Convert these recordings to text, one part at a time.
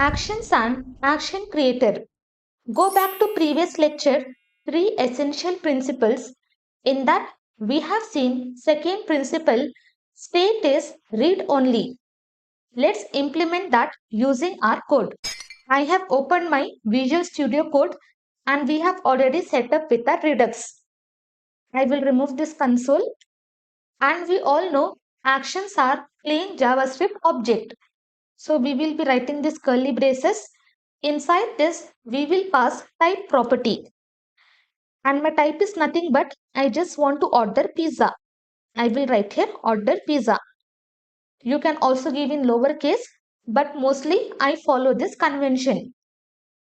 Actions and action creator. Go back to previous lecture, three essential principles. In that, we have seen second principle, state is read only. Let's implement that using our code. I have opened my Visual Studio Code and we have already set up with our Redux. I will remove this console, and we all know actions are plain JavaScript object. So we will be writing this curly braces. Inside this, we will pass type property. And my type is nothing but I just want to order pizza. I will write here order pizza. You can also give in lowercase, but mostly I follow this convention.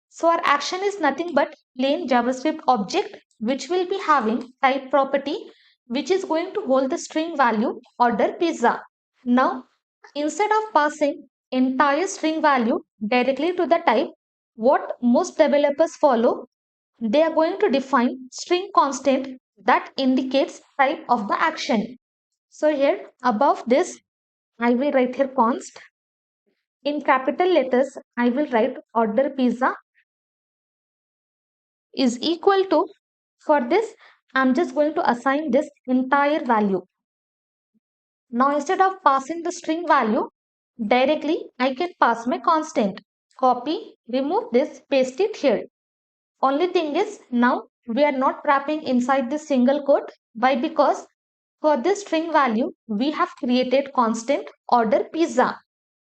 So our action is nothing but plain JavaScript object which will be having type property which is going to hold the string value order pizza. Now, instead of passing entire string value directly to the type, what most developers follow, they are going to define string constant that indicates type of the action. So here above this, I will write here const. In capital letters, I will write order pizza is equal to, for this, I'm just going to assign this entire value. Now instead of passing the string value directly, I can pass my constant. Copy, remove this, paste it here. Only thing is now we are not wrapping inside this single quote. Why? Because for this string value, we have created constant order pizza.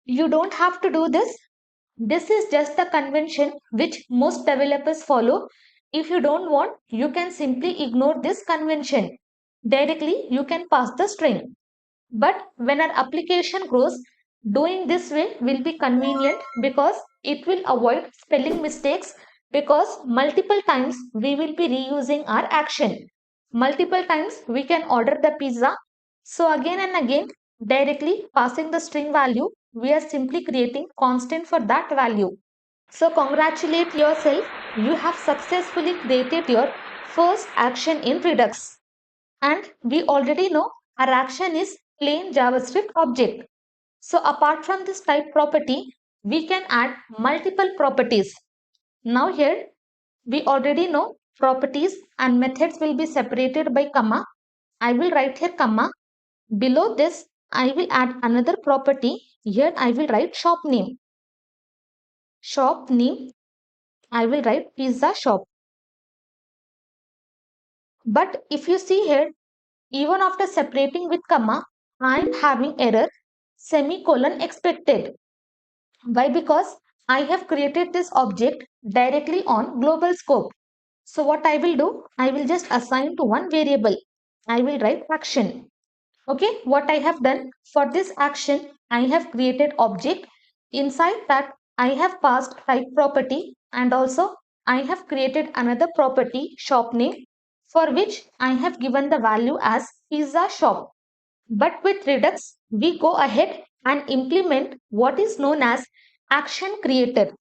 You don't have to do this. This is just the convention which most developers follow. If you don't want, you can simply ignore this convention. Directly, you can pass the string. But when our application grows, doing this way will be convenient because it will avoid spelling mistakes, because multiple times we will be reusing our action. Multiple times we can order the pizza. So again and again, directly passing the string value, we are simply creating constant for that value. So congratulate yourself, you have successfully created your first action in Redux. And we already know our action is plain JavaScript object. So apart from this type property, we can add multiple properties. Now here, we already know properties and methods will be separated by comma. I will write here comma. Below this, I will add another property. Here I will write shop name. Shop name, I will write pizza shop. But if you see here, even after separating with comma, I am having error semicolon expected. Why? Because I have created this object directly on global scope. So what I will do, I will just assign to one variable. I will write action. Okay, what I have done for this action, I have created object. Inside that, I have passed type property, and also I have created another property shop name, for which I have given the value as pizza shop. But with Redux, we go ahead and implement what is known as action creator.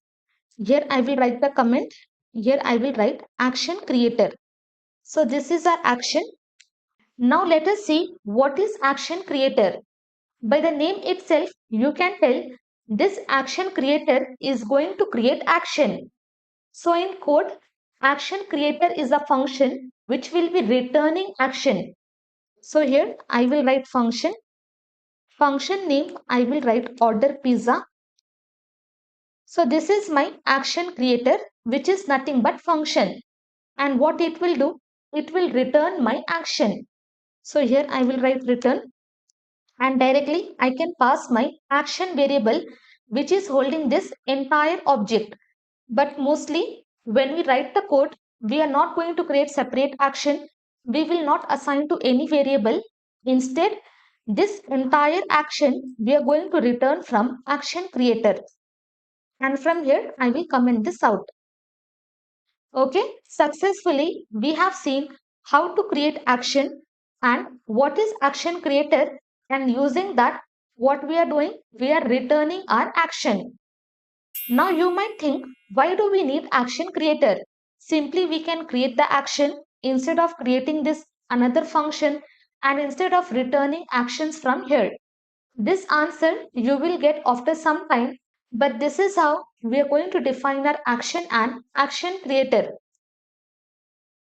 Here I will write the comment. Here I will write action creator. So this is our action. Now let us see what is action creator. By the name itself, you can tell this action creator is going to create action. So in code, action creator is a function which will be returning action. So here I will write function. Function name, I will write order pizza. So this is my action creator, which is nothing but function. And what it will do, it will return my action. So here I will write return, and directly I can pass my action variable which is holding this entire object. But mostly when we write the code, we are not going to create separate action. We will not assign to any variable. Instead, this entire action we are going to return from action creator. And from here, I will comment this out. Okay, successfully we have seen how to create action and what is action creator, and using that what we are doing, we are returning our action. Now you might think, why do we need action creator? Simply we can create the action instead of creating this another function, and instead of returning actions from here. This answer you will get after some time But this is how we are going to define our action and action creator.